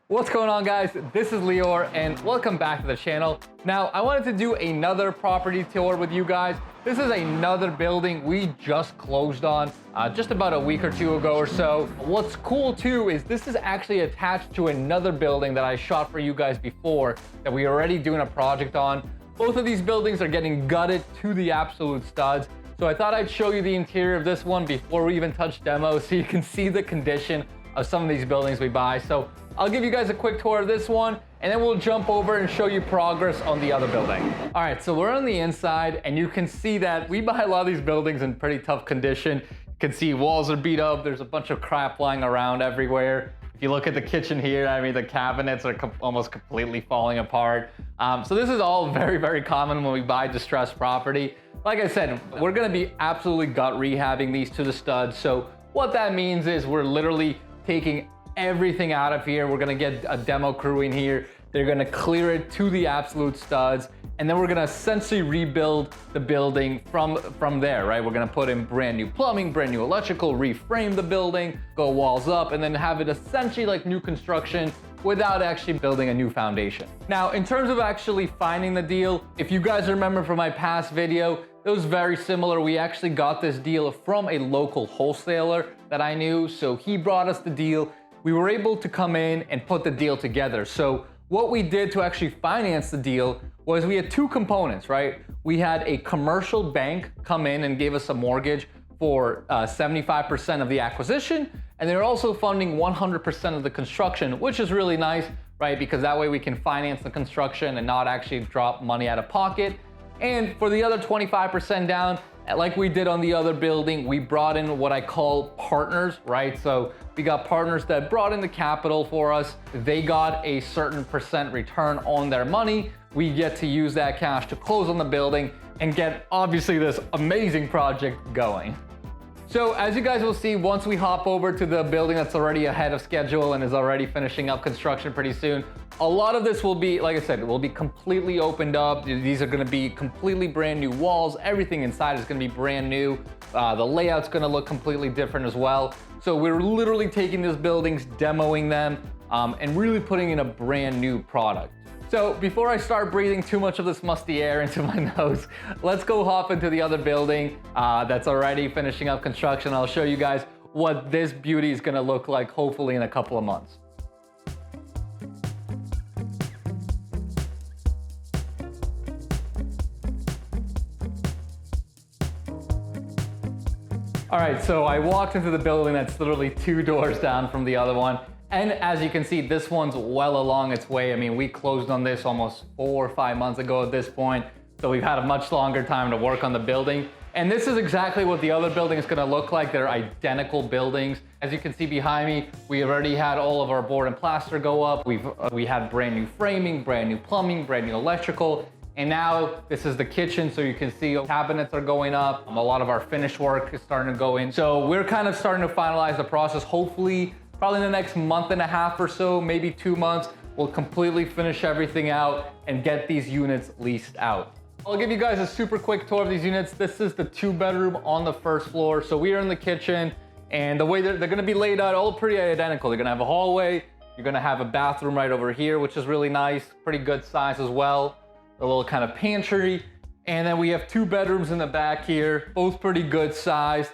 What's going on, guys? This is Lior and welcome back to the channel. Now, I wanted to do another property tour with you guys. This is another building we just closed on just about a week or two ago or so. What's cool too is this is actually attached to another building that I shot for you guys before that we are already doing a project on. Both of these buildings are getting gutted to the absolute studs. So I thought I'd show you the interior of this one before we even touch demo so you can see the condition of some of these buildings we buy. So I'll give you guys a quick tour of this one and then we'll jump over and show you progress on the other building. All right, so we're on the inside and you can see that we buy a lot of these buildings in pretty tough condition. You can see walls are beat up. There's a bunch of crap lying around everywhere. If you look at the kitchen here, I mean, the cabinets are almost completely falling apart. So this is all very, very common when we buy distressed property. Like I said, we're gonna be absolutely gut rehabbing these to the studs. So what that means is we're literally taking everything out of here. We're gonna get a demo crew in here. They're gonna clear it to the absolute studs. And then we're gonna essentially rebuild the building from there, right? We're gonna put in brand new plumbing, brand new electrical, reframe the building, go walls up, and then have it essentially like new construction without actually building a new foundation. Now, in terms of actually finding the deal, if you guys remember from my past video, it was very similar. We actually got this deal from a local wholesaler that I knew. So he brought us the deal. We were able to come in and put the deal together. So what we did to actually finance the deal was we had two components, right? We had a commercial bank come in and gave us a mortgage for 75% of the acquisition. And they're also funding 100% of the construction, which is really nice, right? Because that way we can finance the construction and not actually drop money out of pocket. And for the other 25% down, like we did on the other building, we brought in what I call partners, right? So we got partners that brought in the capital for us. They got a certain percent return on their money. We get to use that cash to close on the building and get obviously this amazing project going. So as you guys will see, once we hop over to the building that's already ahead of schedule and is already finishing up construction pretty soon, a lot of this will be, like I said, it will be completely opened up. These are gonna be completely brand new walls. Everything inside is gonna be brand new. The layout's gonna look completely different as well. So we're literally taking these buildings, demoing them, and really putting in a brand new product. So before I start breathing too much of this musty air into my nose, let's go hop into the other building that's already finishing up construction. I'll show you guys what this beauty is gonna look like, hopefully in a couple of months. All right, so I walked into the building that's literally 2 doors down from the other one. And as you can see, this one's well along its way. I mean, we closed on this almost 4 or 5 months ago at this point. So we've had a much longer time to work on the building. And this is exactly what the other building is gonna look like. They're identical buildings. As you can see behind me, we already had all of our board and plaster go up. We had brand new framing, brand new plumbing, brand new electrical. And now this is the kitchen, so you can see cabinets are going up. A lot of our finish work is starting to go in. So we're kind of starting to finalize the process. Hopefully, probably in the next month and a half or so, maybe 2 months, we'll completely finish everything out and get these units leased out. I'll give you guys a super quick tour of these units. This is the 2-bedroom on the first floor. So we are in the kitchen, and the way they're gonna be laid out, all pretty identical. They're gonna have a hallway. You're gonna have a bathroom right over here, which is really nice. Pretty good size as well. A little kind of pantry. And then we have 2 bedrooms in the back here, both pretty good size.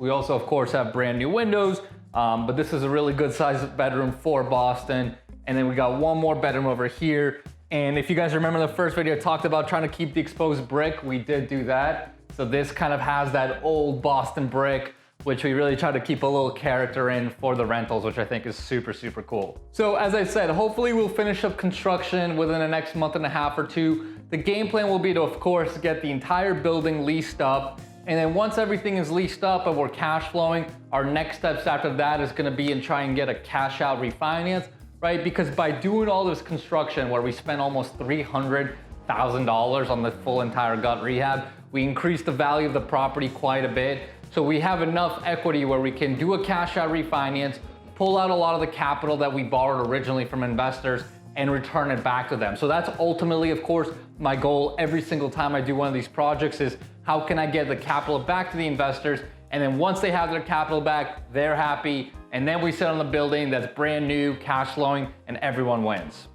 We also, of course, have brand new windows, but this is a really good size bedroom for Boston. And then we got one more bedroom over here. And if you guys remember the first video, I talked about trying to keep the exposed brick. We did do that. So this kind of has that old Boston brick, which we really try to keep a little character in for the rentals, which I think is super, super cool. So as I said, hopefully we'll finish up construction within the next month and a half or two. The game plan will be to, of course, get the entire building leased up. And then once everything is leased up and we're cash flowing, our next steps after that is gonna be and try and get a cash out refinance, right? Because by doing all this construction where we spent almost $300,000 on the full entire gut rehab, we increased the value of the property quite a bit. So we have enough equity where we can do a cash out refinance, pull out a lot of the capital that we borrowed originally from investors and return it back to them. So that's ultimately, of course, my goal every single time I do one of these projects is how can I get the capital back to the investors? And then once they have their capital back, they're happy and then we sit on the building that's brand new, cash flowing, and everyone wins.